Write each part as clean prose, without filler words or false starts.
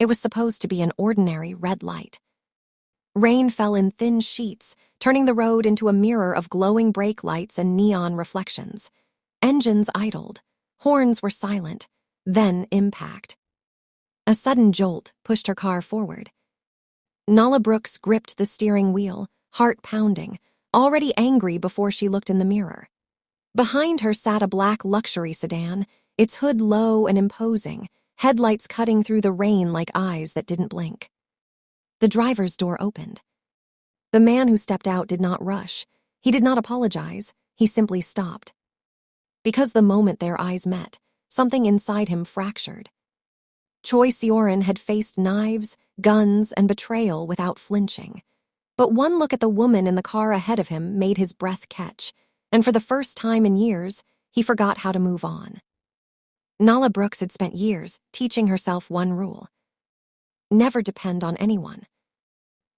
It was supposed to be an ordinary red light. Rain fell in thin sheets, turning the road into a mirror of glowing brake lights and neon reflections. Engines idled. Horns were silent. Then impact. A sudden jolt pushed her car forward. Nala Brooks gripped the steering wheel, heart pounding, already angry before she looked in the mirror. Behind her sat a black luxury sedan, its hood low and imposing, headlights cutting through the rain like eyes that didn't blink. The driver's door opened. The man who stepped out did not rush. He did not apologize. He simply stopped. Because the moment their eyes met, something inside him fractured. Choi Sioran had faced knives, guns, and betrayal without flinching. But one look at the woman in the car ahead of him made his breath catch, and for the first time in years, he forgot how to move on. Nala Brooks had spent years teaching herself one rule: never depend on anyone.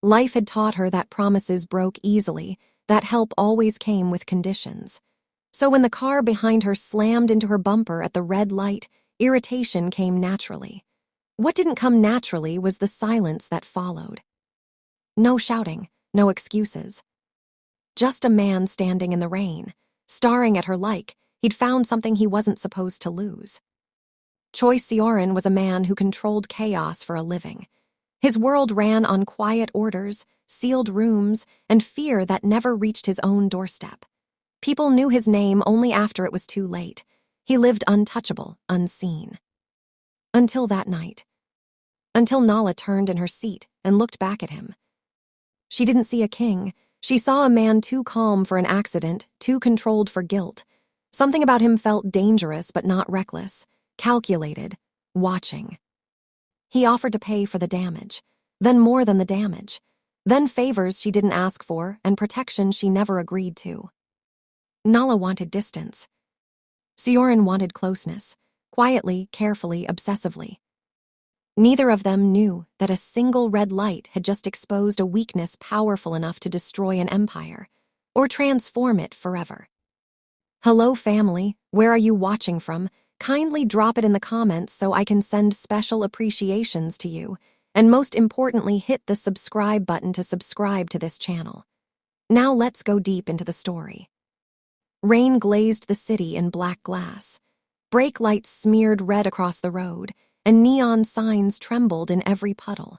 Life had taught her that promises broke easily, that help always came with conditions. So when the car behind her slammed into her bumper at the red light, irritation came naturally. What didn't come naturally was the silence that followed. No shouting, no excuses. Just a man standing in the rain, staring at her like he'd found something he wasn't supposed to lose. Choi Sioran was a man who controlled chaos for a living. His world ran on quiet orders, sealed rooms, and fear that never reached his own doorstep. People knew his name only after it was too late. He lived untouchable, unseen. Until that night. Until Nala turned in her seat and looked back at him. She didn't see a king. She saw a man too calm for an accident, too controlled for guilt. Something about him felt dangerous but not reckless, calculated, watching. He offered to pay for the damage, then more than the damage, then favors she didn't ask for and protection she never agreed to. Nala wanted distance. Sioran wanted closeness, quietly, carefully, obsessively. Neither of them knew that a single red light had just exposed a weakness powerful enough to destroy an empire, or transform it forever. Hello, family, where are you watching from? Kindly drop it in the comments so I can send special appreciations to you, and most importantly, hit the subscribe button to subscribe to this channel. Now let's go deep into the story. Rain glazed the city in black glass. Brake lights smeared red across the road, and neon signs trembled in every puddle.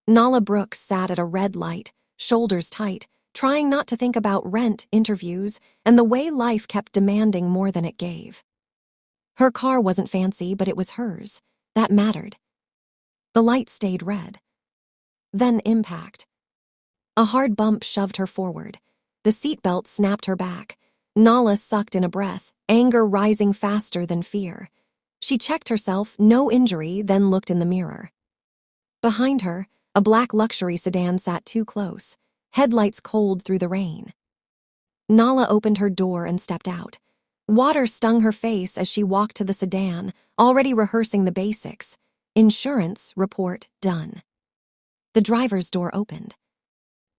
Nala Brooks sat at a red light, shoulders tight, trying not to think about rent, interviews, and the way life kept demanding more than it gave. Her car wasn't fancy, but it was hers. That mattered. The light stayed red. Then impact. A hard bump shoved her forward. The seatbelt snapped her back. Nala sucked in a breath, anger rising faster than fear. She checked herself, no injury, then looked in the mirror. Behind her, a black luxury sedan sat too close, headlights cold through the rain. Nala opened her door and stepped out. Water stung her face as she walked to the sedan, already rehearsing the basics. Insurance report done. The driver's door opened.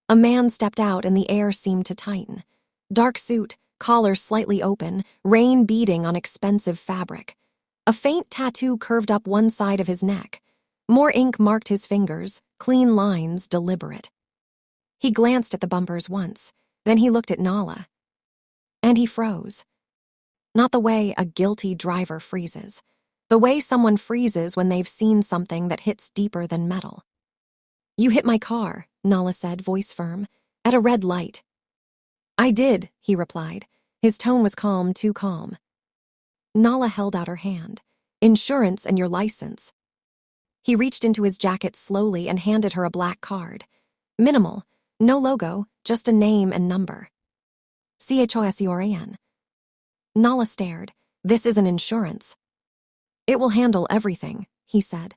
A man stepped out and the air seemed to tighten. Dark suit, collar slightly open, rain beading on expensive fabric. A faint tattoo curved up one side of his neck. More ink marked his fingers, clean lines, deliberate. He glanced at the bumpers once, then he looked at Nala. And he froze. Not the way a guilty driver freezes. The way someone freezes when they've seen something that hits deeper than metal. "You hit my car," Nala said, voice firm, "at a red light." "I did," he replied. His tone was calm, too calm. Nala held out her hand. "Insurance and your license." He reached into his jacket slowly and handed her a black card. Minimal, no logo, just a name and number. Choisioran. Nala stared. "This isn't insurance." "It will handle everything," he said.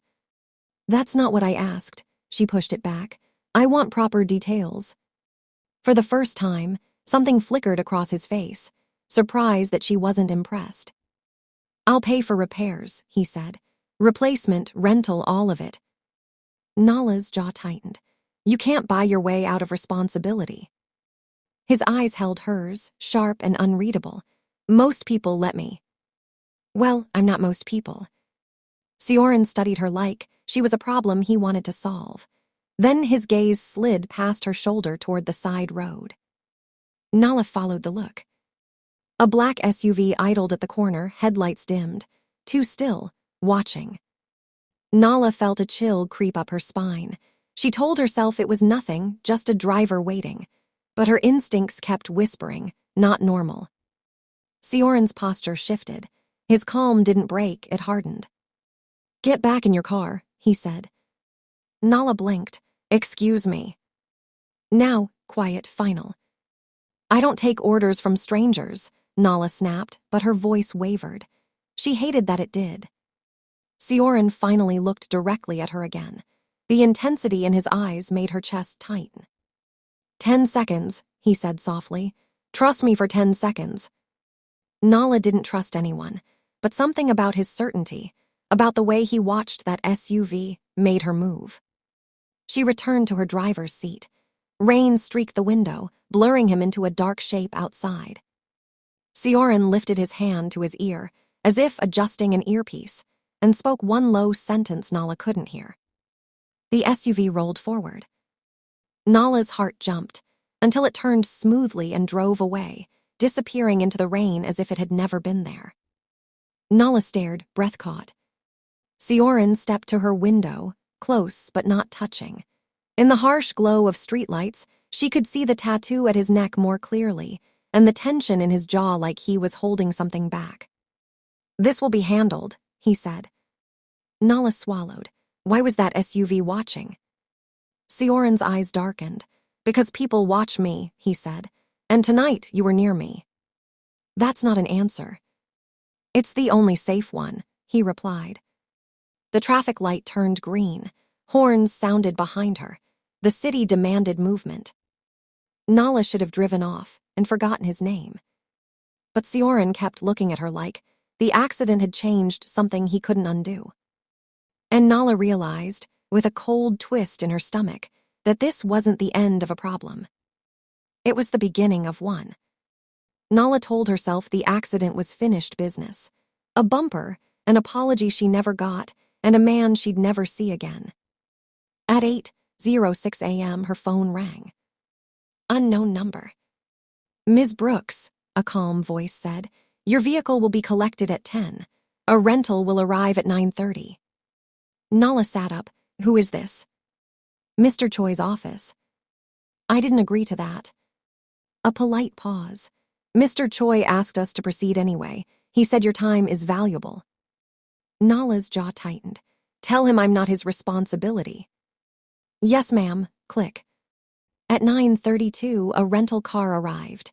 "That's not what I asked," she pushed it back. "I want proper details." For the first time, something flickered across his face, surprise that she wasn't impressed. "I'll pay for repairs," he said. "Replacement, rental, all of it." Nala's jaw tightened. "You can't buy your way out of responsibility." His eyes held hers, sharp and unreadable. "Most people let me." "Well, I'm not most people." Sioran studied her like She was a problem he wanted to solve. Then his gaze slid past her shoulder toward the side road. Nala followed the look. A black SUV idled at the corner, headlights dimmed. Too still, watching. Nala felt a chill creep up her spine. She told herself it was nothing, just a driver waiting. But her instincts kept whispering, not normal. Sioran's posture shifted. His calm didn't break, it hardened. "Get back in your car," he said. Nala blinked. "Excuse me." Now, quiet, final. "I don't take orders from strangers," Nala snapped, but her voice wavered. She hated that it did. Sioran finally looked directly at her again. The intensity in his eyes made her chest tighten. 10 seconds, he said softly. "Trust me for 10 seconds. Nala didn't trust anyone, but something about his certainty, about the way he watched that SUV, made her move. She returned to her driver's seat. Rain streaked the window, blurring him into a dark shape outside. Sioran lifted his hand to his ear, as if adjusting an earpiece, and spoke one low sentence Nala couldn't hear. The SUV rolled forward. Nala's heart jumped, until it turned smoothly and drove away, disappearing into the rain as if it had never been there. Nala stared, breath caught. Sioran stepped to her window, close but not touching. In the harsh glow of streetlights, she could see the tattoo at his neck more clearly, and the tension in his jaw like he was holding something back. "This will be handled," he said. Nala swallowed. Why was that SUV watching? Sioran's eyes darkened. "Because people watch me," he said, "and tonight you were near me." "That's not an answer." "It's the only safe one," he replied. The traffic light turned green. Horns sounded behind her. The city demanded movement. Nala should have driven off and forgotten his name. But Sioran kept looking at her like the accident had changed something he couldn't undo. And Nala realized, with a cold twist in her stomach, that this wasn't the end of a problem. It was the beginning of one. Nala told herself the accident was finished business. A bumper, an apology she never got, and a man she'd never see again. At 8:06 a.m., her phone rang. Unknown number. "Ms. Brooks," a calm voice said, "your vehicle will be collected at 10. A rental will arrive at 9:30. Nala sat up. "Who is this?" "Mr. Choi's office." "I didn't agree to that." A polite pause. "Mr. Choi asked us to proceed anyway. He said your time is valuable." Nala's jaw tightened. "Tell him I'm not his responsibility." "Yes, ma'am." Click. At 9:32, a rental car arrived.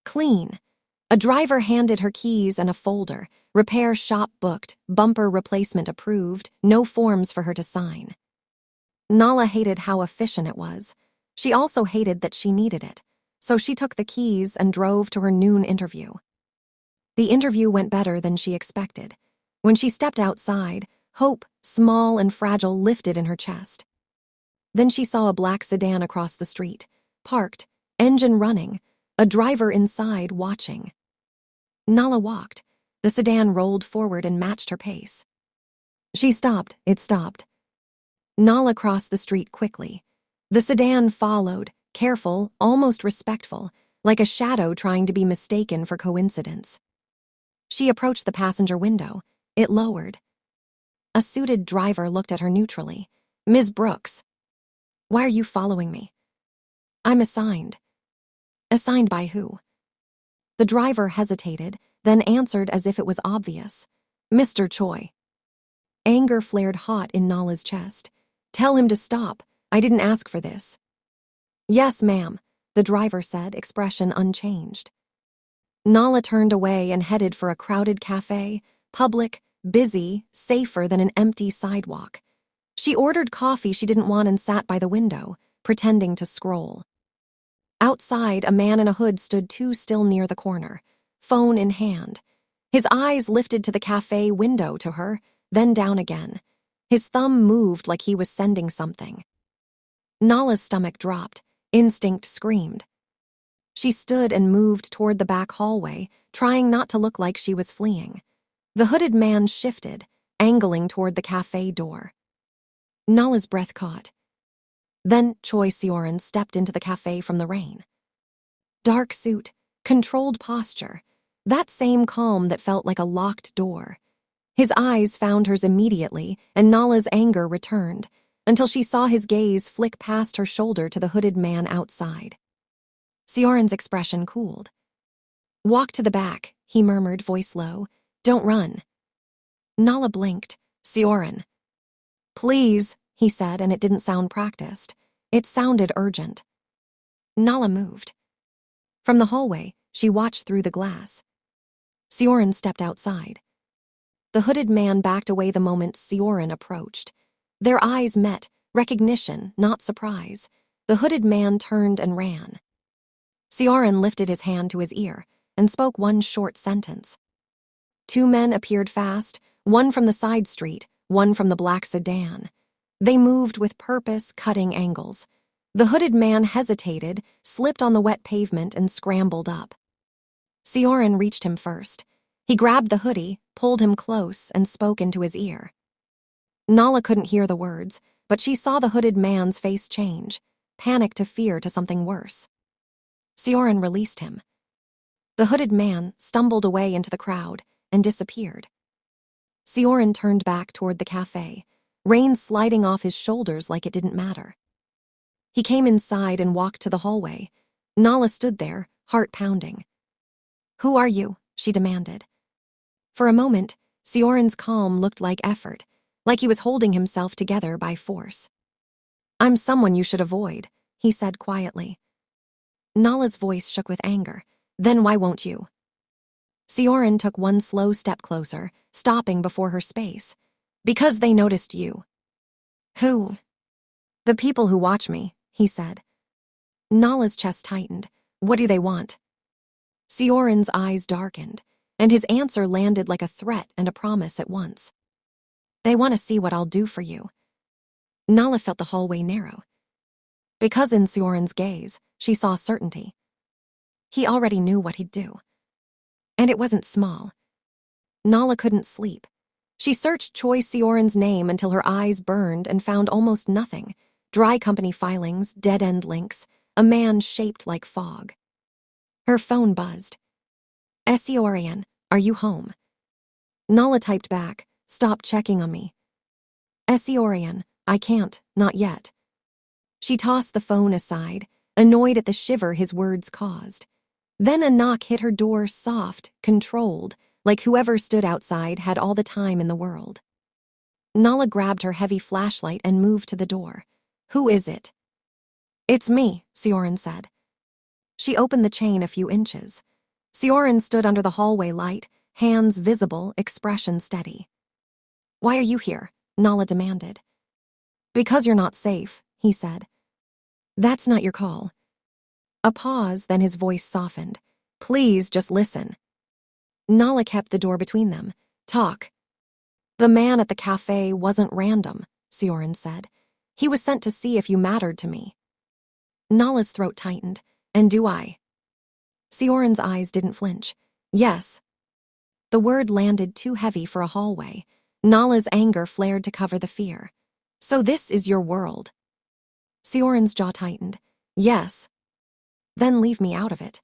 Clean. A driver handed her keys and a folder. Repair shop booked, bumper replacement approved, no forms for her to sign. Nala hated how efficient it was. She also hated that she needed it, so she took the keys and drove to her noon interview. The interview went better than she expected. When she stepped outside, hope, small and fragile, lifted in her chest. Then she saw a black sedan across the street, parked, engine running, a driver inside watching. Nala walked. The sedan rolled forward and matched her pace. She stopped. It stopped. Nala crossed the street quickly. The sedan followed, careful, almost respectful, like a shadow trying to be mistaken for coincidence. She approached the passenger window. It lowered. A suited driver looked at her neutrally. "Ms. Brooks." "Why are you following me?" "I'm assigned." "Assigned by who?" The driver hesitated, then answered as if it was obvious. "Mr. Choi." Anger flared hot in Nala's chest. "Tell him to stop. I didn't ask for this." "Yes, ma'am," the driver said, expression unchanged. Nala turned away and headed for a crowded cafe, public, busy, safer than an empty sidewalk. She ordered coffee she didn't want and sat by the window, pretending to scroll. Outside, a man in a hood stood too still near the corner, phone in hand. His eyes lifted to the cafe window to her, then down again. His thumb moved like he was sending something. Nala's stomach dropped. Instinct screamed. She stood and moved toward the back hallway, trying not to look like she was fleeing. The hooded man shifted, angling toward the cafe door. Nala's breath caught. Then Choi Sioran stepped into the cafe from the rain. Dark suit, controlled posture, that same calm that felt like a locked door. His eyes found hers immediately, and Nala's anger returned, until she saw his gaze flick past her shoulder to the hooded man outside. Sioran's expression cooled. "Walk to the back," he murmured, voice low. "Don't run." Nala blinked. "Sioran." "Please," he said, and it didn't sound practiced. It sounded urgent. Nala moved. From the hallway, she watched through the glass. Sioran stepped outside. The hooded man backed away the moment Sioran approached. Their eyes met, recognition, not surprise. The hooded man turned and ran. Sioran lifted his hand to his ear and spoke one short sentence. Two men appeared fast, one from the side street, one from the black sedan. They moved with purpose, cutting angles. The hooded man hesitated, slipped on the wet pavement, and scrambled up. Sioran reached him first. He grabbed the hoodie, pulled him close, and spoke into his ear. Nala couldn't hear the words, but she saw the hooded man's face change, panic to fear to something worse. Sioran released him. The hooded man stumbled away into the crowd and disappeared. Sioran turned back toward the cafe, rain sliding off his shoulders like it didn't matter. He came inside and walked to the hallway. Nala stood there, heart pounding. "Who are you?" she demanded. For a moment, Sioran's calm looked like effort, like he was holding himself together by force. "I'm someone you should avoid," he said quietly. Nala's voice shook with anger. "Then why won't you?" Sioran took one slow step closer, stopping before her space. "Because they noticed you." "Who?" "The people who watch me," he said. Nala's chest tightened. "What do they want?" Sioran's eyes darkened, and his answer landed like a threat and a promise at once. "They want to see what I'll do for you." Nala felt the hallway narrow. Because in Sioran's gaze, she saw certainty. He already knew what he'd do. And it wasn't small. Nala couldn't sleep. She searched Choi Sioran's name until her eyes burned and found almost nothing. Dry company filings, dead-end links, a man shaped like fog. Her phone buzzed. "Escalating, are you home?" Nala typed back, "Stop checking on me." "Escalating, I can't, not yet." She tossed the phone aside, annoyed at the shiver his words caused. Then a knock hit her door, soft, controlled, like whoever stood outside had all the time in the world. Nala grabbed her heavy flashlight and moved to the door. "Who is it?" "It's me," Sioran said. She opened the chain a few inches. Sioran stood under the hallway light, hands visible, expression steady. "Why are you here?" Nala demanded. "Because you're not safe," he said. "That's not your call." A pause, then his voice softened. "Please, just listen." Nala kept the door between them. "Talk." "The man at the cafe wasn't random," Sioran said. "He was sent to see if you mattered to me." Nala's throat tightened. "And do I?" Sioran's eyes didn't flinch. "Yes." The word landed too heavy for a hallway. Nala's anger flared to cover the fear. "So this is your world?" Sioran's jaw tightened. "Yes." "Then leave me out of it."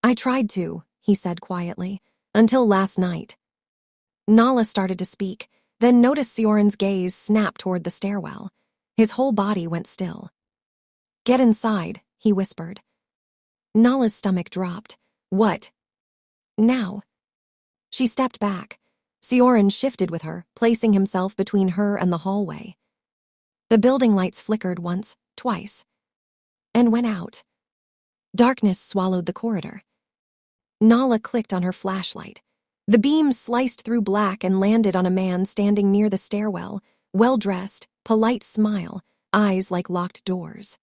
"I tried to," he said quietly, "until last night." Nala started to speak, then noticed Sioran's gaze snap toward the stairwell. His whole body went still. "Get inside," he whispered. Nala's stomach dropped. "What?" "Now." She stepped back. Sioran shifted with her, placing himself between her and the hallway. The building lights flickered once, twice, and went out. Darkness swallowed the corridor. Nala clicked on her flashlight. The beam sliced through black and landed on a man standing near the stairwell, well-dressed, polite smile, eyes like locked doors.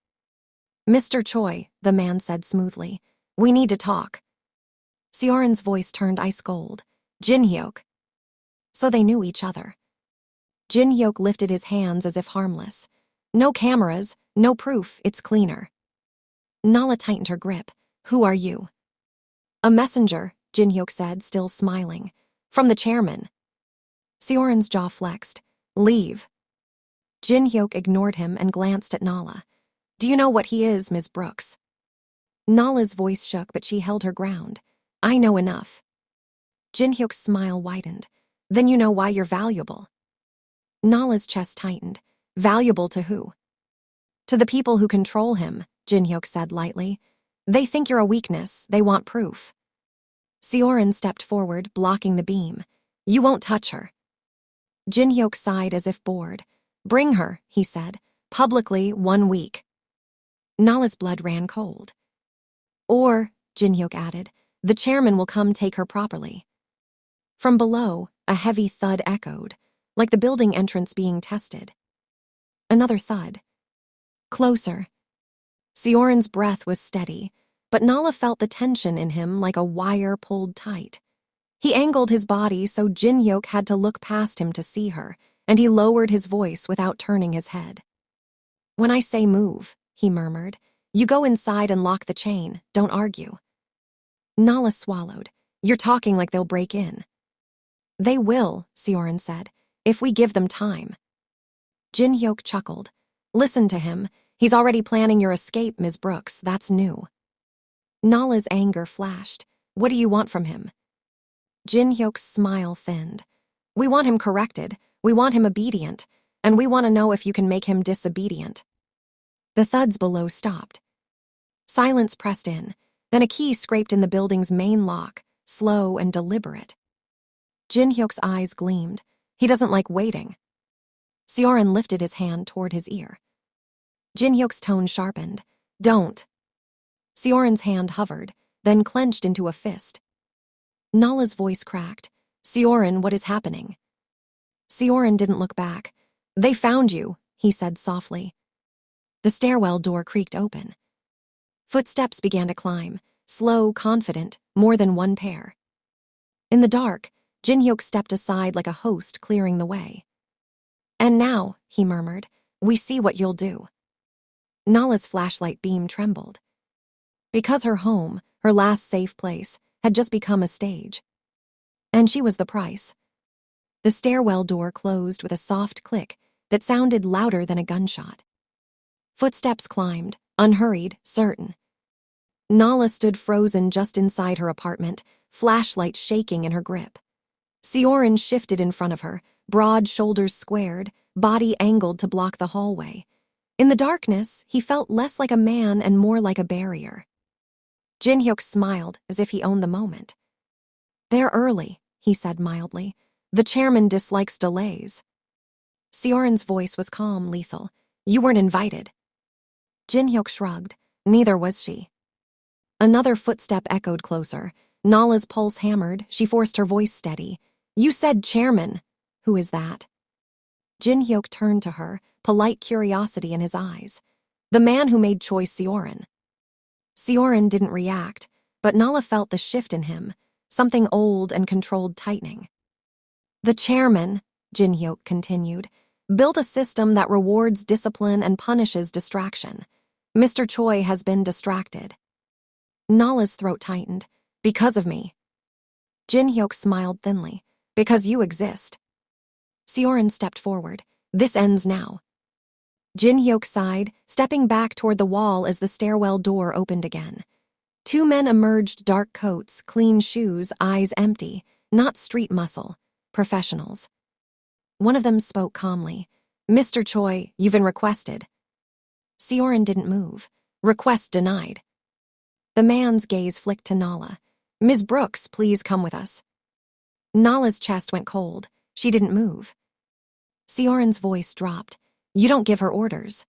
"Mr. Choi," the man said smoothly, "we need to talk." Sioran's voice turned ice cold. "Jin-hyuk." So they knew each other. Jin-hyuk lifted his hands as if harmless. "No cameras, no proof, it's cleaner." Nala tightened her grip. "Who are you?" "A messenger," Jin-hyuk said, still smiling. "From the chairman." Sioran's jaw flexed. "Leave." Jin Hyuk ignored him and glanced at Nala. Do you know what he is, Ms. Brooks? Nala's voice shook, but she held her ground. I know enough. Jin Hyuk's smile widened. Then you know why you're valuable. Nala's chest tightened. Valuable to who? To the people who control him, Jin Hyuk said lightly. They think you're a weakness. They want proof. Seorin stepped forward, blocking the beam. You won't touch her. Jin Hyuk sighed as if bored. Bring her, he said, publicly 1 week. Nala's blood ran cold. Or, Jin Hyuk added, the chairman will come take her properly. From below, a heavy thud echoed, like the building entrance being tested. Another thud. Closer. Seorin's breath was steady, but Nala felt the tension in him like a wire pulled tight. He angled his body so Jin Hyuk had to look past him to see her, and he lowered his voice without turning his head. When I say move, he murmured, you go inside and lock the chain, don't argue. Nala swallowed. You're talking like they'll break in. They will, Seorin said, if we give them time. Jin Hyuk chuckled. Listen to him. He's already planning your escape, Ms. Brooks. That's new. Nala's anger flashed. What do you want from him? Jin Hyuk's smile thinned. We want him corrected. We want him obedient. And we want to know if you can make him disobedient. The thuds below stopped. Silence pressed in. Then a key scraped in the building's main lock, slow and deliberate. Jin Hyuk's eyes gleamed. He doesn't like waiting. Seorin lifted his hand toward his ear. Jin Hyuk's tone sharpened. Don't. Seorin's hand hovered, then clenched into a fist. Nala's voice cracked. Seorin, what is happening? Seorin didn't look back. They found you, he said softly. The stairwell door creaked open. Footsteps began to climb, slow, confident, more than one pair. In the dark, Jin Hyuk stepped aside like a host clearing the way. And now, he murmured, we see what you'll do. Nala's flashlight beam trembled. Because her home, her last safe place, had just become a stage. And she was the price. The stairwell door closed with a soft click that sounded louder than a gunshot. Footsteps climbed, unhurried, certain. Nala stood frozen just inside her apartment, flashlight shaking in her grip. Seorin shifted in front of her, broad shoulders squared, body angled to block the hallway. In the darkness, he felt less like a man and more like a barrier. Jin Hyuk smiled as if he owned the moment. They're early, he said mildly. The chairman dislikes delays. Seorin's voice was calm, lethal. You weren't invited. Jin Hyuk shrugged. Neither was she. Another footstep echoed closer. Nala's pulse hammered. She forced her voice steady. You said chairman. Who is that? Jin Hyuk turned to her, polite curiosity in his eyes. The man who made choice Seorin. Seorin didn't react, but Nala felt the shift in him, something old and controlled tightening. The chairman, Jin Hyuk continued, built a system that rewards discipline and punishes distraction. Mr. Choi has been distracted. Nala's throat tightened. Because of me. Jin Hyuk smiled thinly. Because you exist. Seorin stepped forward. This ends now. Jin Hyuk sighed, stepping back toward the wall as the stairwell door opened again. 2 men emerged, dark coats, clean shoes, eyes empty, not street muscle, professionals. One of them spoke calmly. Mr. Choi, you've been requested. Seorin didn't move. Request denied. The man's gaze flicked to Nala. Ms. Brooks, please come with us. Nala's chest went cold. She didn't move. Seorin's voice dropped. You don't give her orders.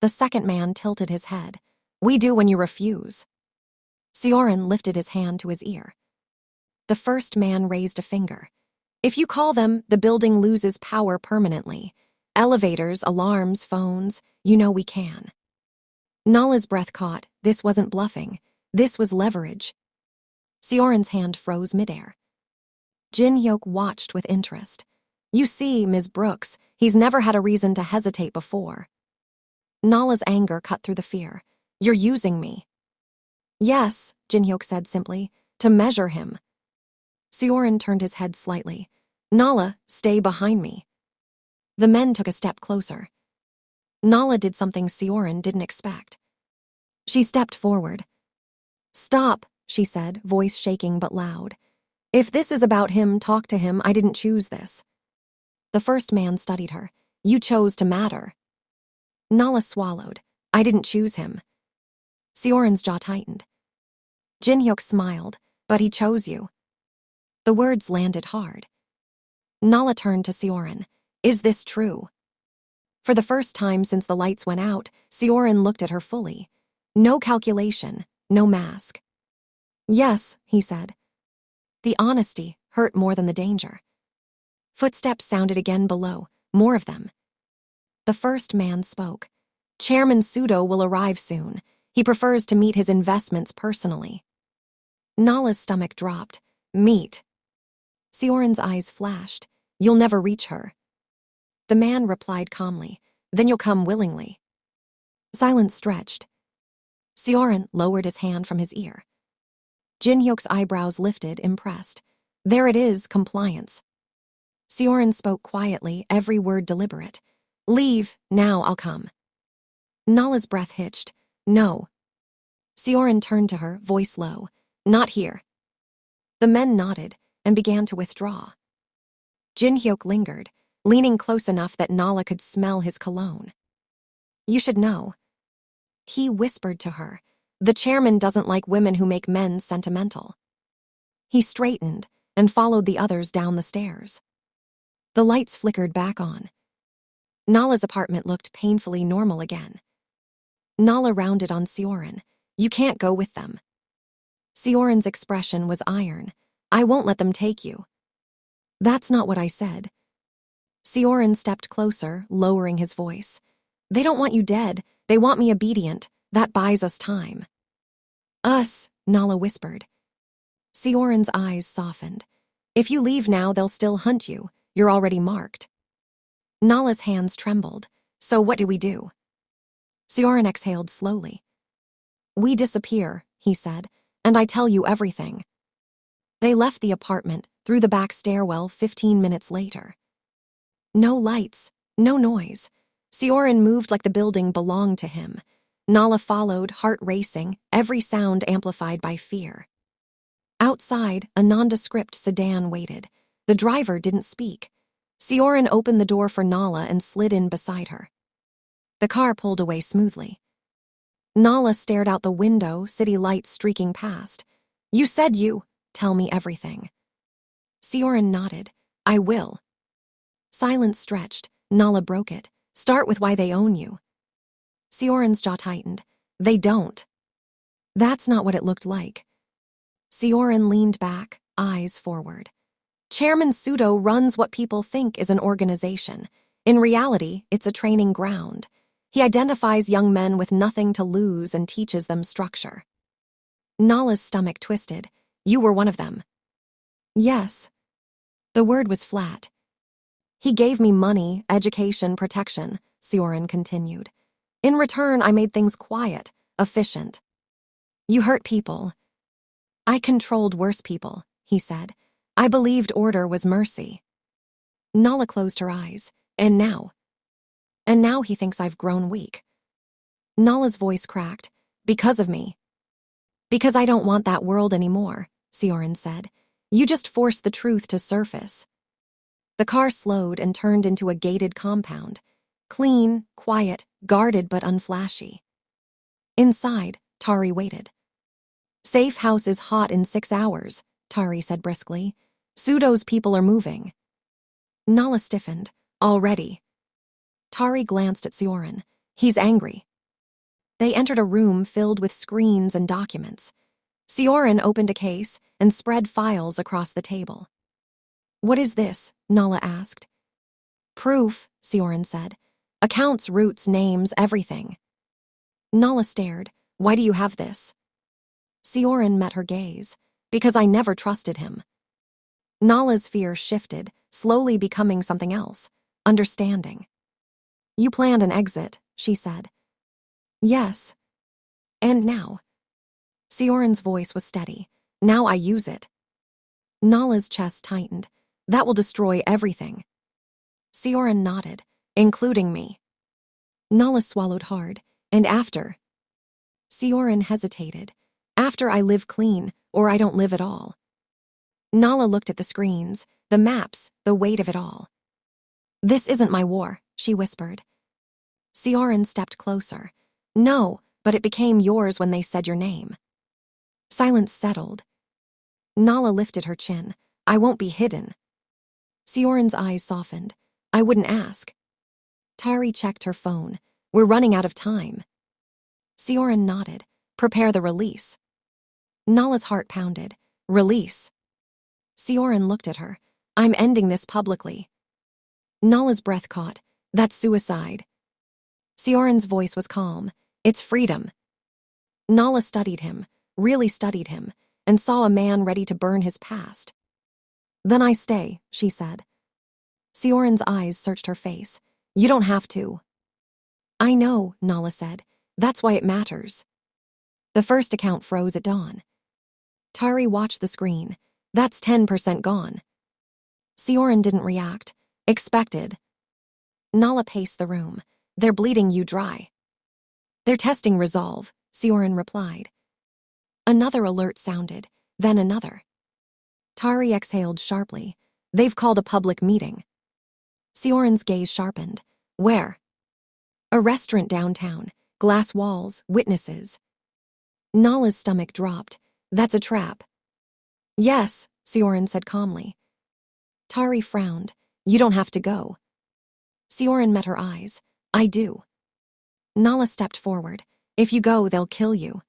The second man tilted his head. We do when you refuse. Seorin lifted his hand to his ear. The first man raised a finger. If you call them, the building loses power permanently. Elevators, alarms, phones, you know we can. Nala's breath caught. This wasn't bluffing. This was leverage. Seorin's hand froze midair. Jin Hyuk watched with interest. You see, Ms. Brooks, he's never had a reason to hesitate before. Nala's anger cut through the fear. You're using me. Yes, Jin Hyuk said simply, to measure him. Seorin turned his head slightly. Nala, stay behind me. The men took a step closer. Nala did something Sioran didn't expect. She stepped forward. "Stop," she said, voice shaking but loud. "If this is about him, talk to him. I didn't choose this." The first man studied her. "You chose to matter." Nala swallowed. "I didn't choose him." Sioran's jaw tightened. Jinhyuk smiled. "But he chose you." The words landed hard. Nala turned to Sioran. "Is this true?" For the first time since the lights went out, Sioran looked at her fully. No calculation, no mask. "Yes," he said. The honesty hurt more than the danger. Footsteps sounded again below, more of them. The first man spoke. "Chairman Sudo will arrive soon. He prefers to meet his investments personally." Nala's stomach dropped. "Meet." Sioran's eyes flashed. "You'll never reach her." The man replied calmly. "Then you'll come willingly." Silence stretched. Sioran lowered his hand from his ear. Jinhyuk's eyebrows lifted, impressed. "There it is, compliance." Sioran spoke quietly, every word deliberate. "Leave, now I'll come." Nala's breath hitched. "No." Sioran turned to her, voice low. "Not here." The men nodded and began to withdraw. Jinhyuk lingered, leaning close enough that Nala could smell his cologne. "You should know." He whispered to her. "The chairman doesn't like women who make men sentimental." He straightened and followed the others down the stairs. The lights flickered back on. Nala's apartment looked painfully normal again. Nala rounded on Sioran. "You can't go with them." Sioran's expression was iron. "I won't let them take you." "That's not what I said." Sioran stepped closer, lowering his voice. "They don't want you dead. They want me obedient. That buys us time." "Us," Nala whispered. Sioran's eyes softened. "If you leave now, they'll still hunt you. You're already marked." Nala's hands trembled. "So what do we do?" Sioran exhaled slowly. "We disappear," he said, "and I tell you everything." They left the apartment, through the back stairwell 15 minutes later. No lights, no noise. Sioran moved like the building belonged to him. Nala followed, heart racing, every sound amplified by fear. Outside, a nondescript sedan waited. The driver didn't speak. Sioran opened the door for Nala and slid in beside her. The car pulled away smoothly. Nala stared out the window, city lights streaking past. "You said you..." "Tell me everything." Sioran nodded. "I will." Silence stretched. Nala broke it. "Start with why they own you." Sioran's jaw tightened. "They don't." That's not what it looked like. Sioran leaned back, eyes forward. "Chairman Sudo runs what people think is an organization. In reality, it's a training ground. He identifies young men with nothing to lose and teaches them structure." Nala's stomach twisted. "You were one of them." "Yes." The word was flat. "He gave me money, education, protection," Sioran continued. "In return, I made things quiet, efficient." "You hurt people." "I controlled worse people," he said. "I believed order was mercy." Nala closed her eyes. "And now?" "And now he thinks I've grown weak." Nala's voice cracked. "Because of me." "Because I don't want that world anymore," Sioran said. "You just forced the truth to surface." The car slowed and turned into a gated compound. Clean, quiet, guarded but unflashy. Inside, Tari waited. "Safe house is hot in 6 hours," Tari said briskly. "Sudo's people are moving." Nala stiffened. "Already." Tari glanced at Sioran. "He's angry." They entered a room filled with screens and documents. Sioran opened a case and spread files across the table. "What is this?" Nala asked. "Proof," Sioran said. "Accounts, routes, names, everything." Nala stared. "Why do you have this?" Sioran met her gaze. "Because I never trusted him." Nala's fear shifted, slowly becoming something else. Understanding. "You planned an exit," she said. "Yes." "And now?" Sioran's voice was steady. "Now I use it." Nala's chest tightened. "That will destroy everything." Sioran nodded. Including me. Nala swallowed hard. And after? Sioran hesitated. After I live clean, or I don't live at all. Nala looked at the screens, the maps, the weight of it all. This isn't my war, she whispered. Sioran stepped closer. No, but it became yours when they said your name. Silence settled. Nala lifted her chin. I won't be hidden. Sioran's eyes softened. I wouldn't ask. Tari checked her phone. We're running out of time. Sioran nodded. Prepare the release. Nala's heart pounded. Release. Sioran looked at her. I'm ending this publicly. Nala's breath caught. That's suicide. Sioran's voice was calm. It's freedom. Nala studied him, really studied him, and saw a man ready to burn his past. Then I stay, she said. Sioran's eyes searched her face. You don't have to. I know, Nala said. That's why it matters. The first account froze at dawn. Tari watched the screen. That's 10% gone. Sioran didn't react. Expected. Nala paced the room. They're bleeding you dry. They're testing resolve, Sioran replied. Another alert sounded, then another. Tari exhaled sharply. They've called a public meeting. Sioran's gaze sharpened. Where? A restaurant downtown. Glass walls, witnesses. Nala's stomach dropped. That's a trap. Yes, Sioran said calmly. Tari frowned. You don't have to go. Sioran met her eyes. I do. Nala stepped forward. If you go, they'll kill you.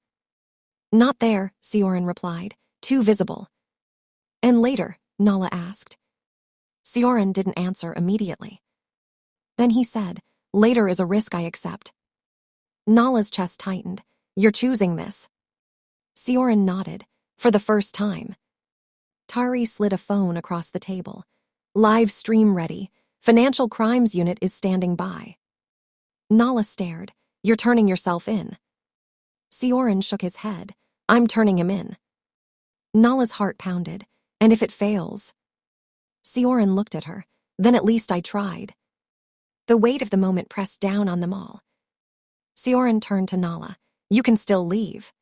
Not there, Sioran replied. Too visible. And later, Nala asked. Sioran didn't answer immediately. Then he said, later is a risk I accept. Nala's chest tightened. You're choosing this. Sioran nodded. For the first time. Tari slid a phone across the table. Live stream ready. Financial crimes unit is standing by. Nala stared. You're turning yourself in. Sioran shook his head. I'm turning him in. Nala's heart pounded. And if it fails? Sioran looked at her. Then at least I tried. The weight of the moment pressed down on them all. Sioran turned to Nala. You can still leave.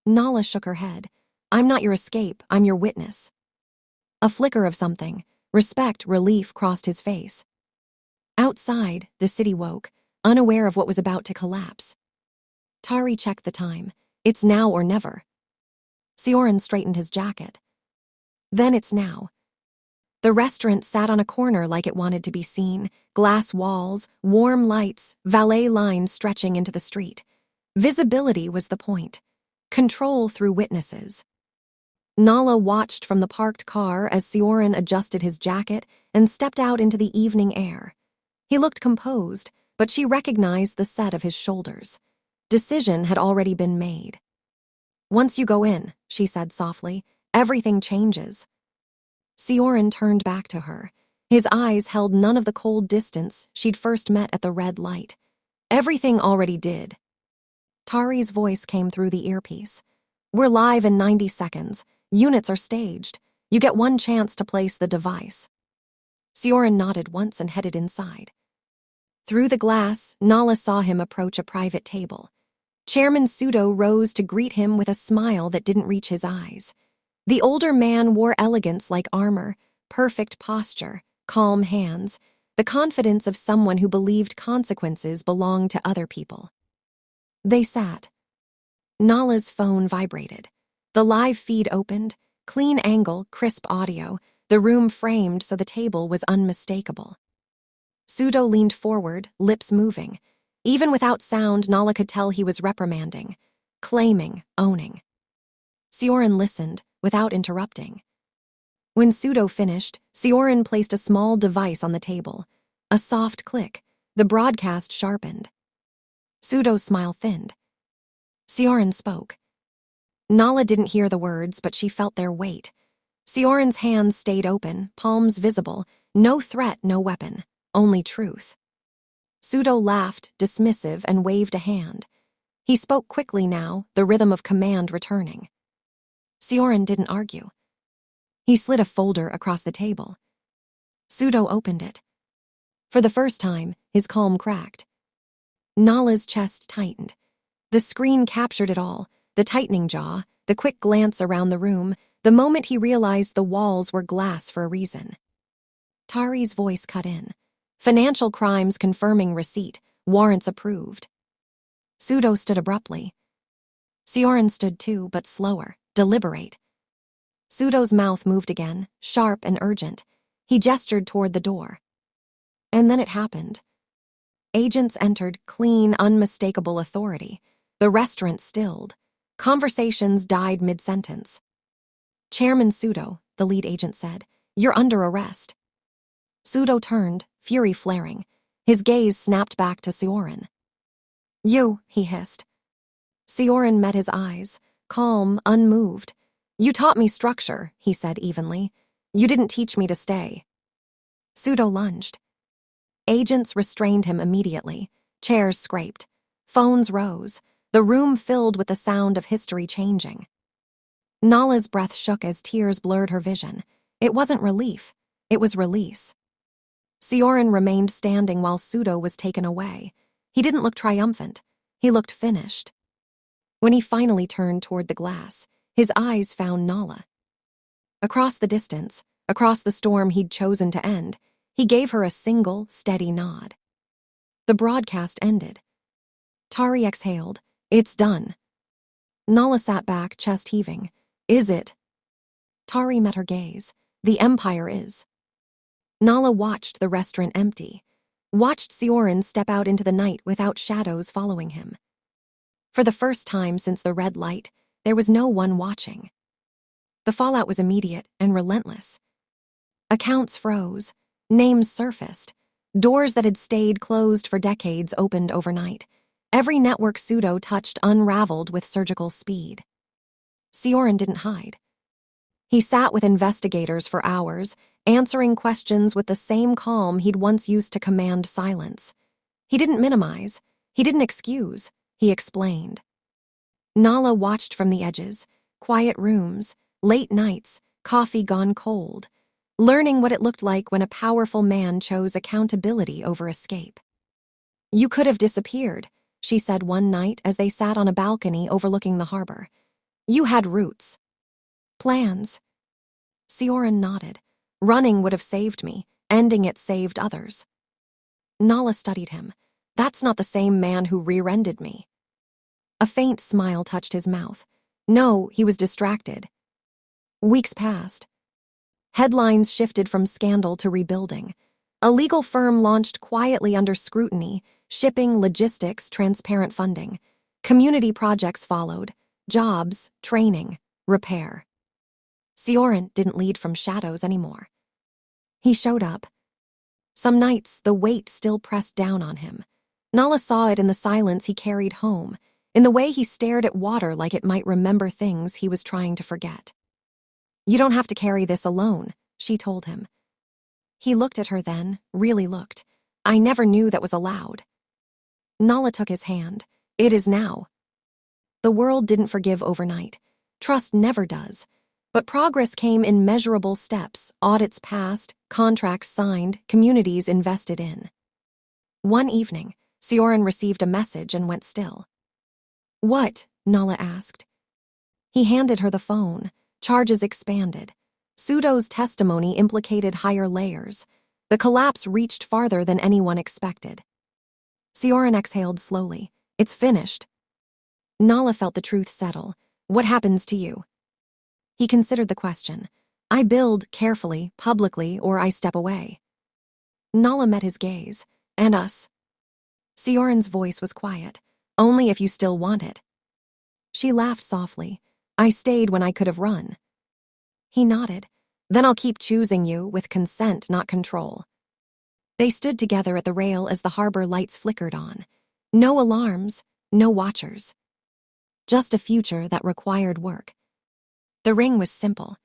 Nala shook her head. I'm not your escape, I'm your witness. A flicker of something, respect, relief crossed his face. Outside, the city woke, unaware of what was about to collapse. Tari checked the time. It's now or never. Sioran straightened his jacket. Then it's now. The restaurant sat on a corner like it wanted to be seen, glass walls, warm lights, valet lines stretching into the street. Visibility was the point. Control through witnesses. Nala watched from the parked car as Sioran adjusted his jacket and stepped out into the evening air. He looked composed, but she recognized the set of his shoulders. Decision had already been made. Once you go in, she said softly, everything changes. Sioran turned back to her. His eyes held none of the cold distance she'd first met at the red light. Everything already did. Tari's voice came through the earpiece. We're live in 90 seconds. Units are staged. You get one chance to place the device. Sioran nodded once and headed inside. Through the glass, Nala saw him approach a private table. Chairman Pseudo rose to greet him with a smile that didn't reach his eyes. The older man wore elegance like armor, perfect posture, calm hands, the confidence of someone who believed consequences belonged to other people. They sat. Nala's phone vibrated. The live feed opened, clean angle, crisp audio, the room framed so the table was unmistakable. Pseudo leaned forward, lips moving. Even without sound, Nala could tell he was reprimanding, claiming, owning. Sioran listened, without interrupting. When Pseudo finished, Sioran placed a small device on the table. A soft click. The broadcast sharpened. Pseudo's smile thinned. Sioran spoke. Nala didn't hear the words, but she felt their weight. Sioran's hands stayed open, palms visible. No threat, no weapon. Only truth. Pseudo laughed, dismissive, and waved a hand. He spoke quickly now, the rhythm of command returning. Sioran didn't argue. He slid a folder across the table. Pseudo opened it. For the first time, his calm cracked. Nala's chest tightened. The screen captured it all, the tightening jaw, the quick glance around the room, the moment he realized the walls were glass for a reason. Tari's voice cut in. Financial crimes confirming receipt, warrants approved. Pseudo stood abruptly. Sioran stood too, but slower, deliberate. Pseudo's mouth moved again, sharp and urgent. He gestured toward the door. And then it happened. Agents entered, clean, unmistakable authority. The restaurant stilled. Conversations died mid-sentence. Chairman Pseudo, the lead agent said, "You're under arrest." Pseudo turned, fury flaring. His gaze snapped back to Sioran. "You," he hissed. Sioran met his eyes, calm, unmoved. "You taught me structure," he said evenly. "You didn't teach me to stay." Pseudo lunged. Agents restrained him immediately. Chairs scraped. Phones rose. The room filled with the sound of history changing. Nala's breath shook as tears blurred her vision. It wasn't relief. It was release. Sioran remained standing while Pseudo was taken away. He didn't look triumphant. He looked finished. When he finally turned toward the glass, his eyes found Nala. Across the distance, across the storm he'd chosen to end, he gave her a single, steady nod. The broadcast ended. Tari exhaled. "It's done." Nala sat back, chest heaving. "Is it?" Tari met her gaze. "The Empire is." Nala watched the restaurant empty, watched Sioran step out into the night without shadows following him. For the first time since the red light, there was no one watching. The fallout was immediate and relentless. Accounts froze, names surfaced, doors that had stayed closed for decades opened overnight. Every network Pseudo touched unraveled with surgical speed. Sioran didn't hide. He sat with investigators for hours, answering questions with the same calm he'd once used to command silence. He didn't minimize. He didn't excuse. He explained. Nala watched from the edges, quiet rooms, late nights, coffee gone cold, learning what it looked like when a powerful man chose accountability over escape. "You could have disappeared," she said one night as they sat on a balcony overlooking the harbor. "You had roots. Plans." Sioran nodded. "Running would have saved me. Ending it saved others." Nala studied him. "That's not the same man who rear-ended me." A faint smile touched his mouth. No, he was distracted. Weeks passed. Headlines shifted from scandal to rebuilding. A legal firm launched quietly under scrutiny, shipping, logistics, transparent funding. Community projects followed. Jobs, training, repair. Sioran didn't lead from shadows anymore. He showed up. Some nights, the weight still pressed down on him. Nala saw it in the silence he carried home, in the way he stared at water like it might remember things he was trying to forget. "You don't have to carry this alone," she told him. He looked at her then, really looked. "I never knew that was allowed." Nala took his hand. "It is now." The world didn't forgive overnight. Trust never does. But progress came in measurable steps, audits passed, contracts signed, communities invested in. One evening, Sioran received a message and went still. "What?" Nala asked. He handed her the phone. Charges expanded. Pseudo's testimony implicated higher layers. The collapse reached farther than anyone expected. Sioran exhaled slowly. "It's finished." Nala felt the truth settle. "What happens to you?" He considered the question. "I build carefully, publicly, or I step away." Nala met his gaze. "And us?" Sioran's voice was quiet. "Only if you still want it." She laughed softly. "I stayed when I could have run." He nodded. "Then I'll keep choosing you, with consent, not control." They stood together at the rail as the harbor lights flickered on. No alarms, no watchers. Just a future that required work. The ring was simple.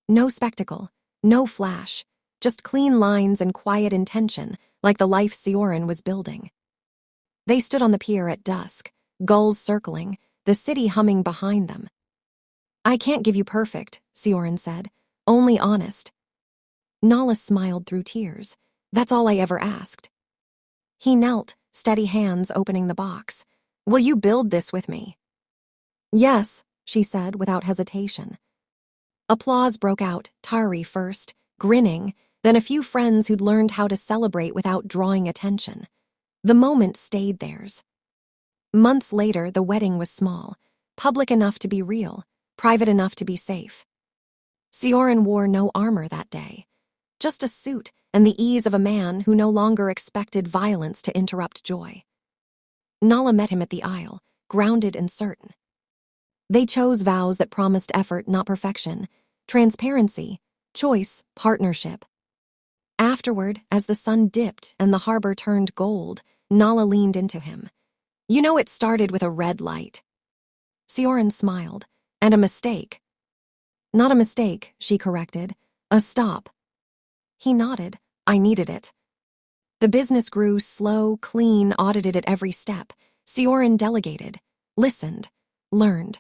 No spectacle, no flash, just clean lines and quiet intention, like the life Sioran was building. They stood on the pier at dusk, gulls circling, the city humming behind them. "I can't give you perfect," Sioran said. "Only honest." Nala smiled through tears. That's all I ever asked. He knelt, steady hands opening the box. Will you build this with me? Yes, she said without hesitation. Applause broke out, Tari first, grinning, then a few friends who'd learned how to celebrate without drawing attention. The moment stayed theirs. Months later, the wedding was small, public enough to be real, private enough to be safe. Sioran wore no armor that day, just a suit and the ease of a man who no longer expected violence to interrupt joy. Nala met him at the aisle, grounded and certain. They chose vows that promised effort, not perfection, transparency, choice, partnership. Afterward, as the sun dipped and the harbor turned gold, Nala leaned into him. You know it started with a red light. Sioran smiled. And a mistake. Not a mistake, she corrected. A stop. He nodded. I needed it. The business grew slow, clean, audited at every step. Sioran delegated, listened, learned.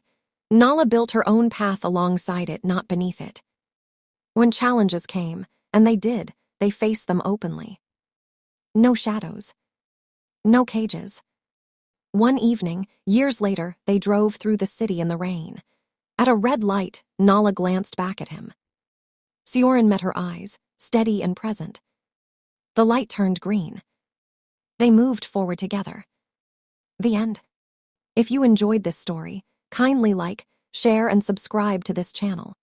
Nala built her own path alongside it, not beneath it. When challenges came, and they did, they faced them openly. No shadows. No cages. One evening, years later, they drove through the city in the rain. At a red light, Nala glanced back at him. Sioran met her eyes, steady and present. The light turned green. They moved forward together. The end. If you enjoyed this story, kindly like, share, and subscribe to this channel.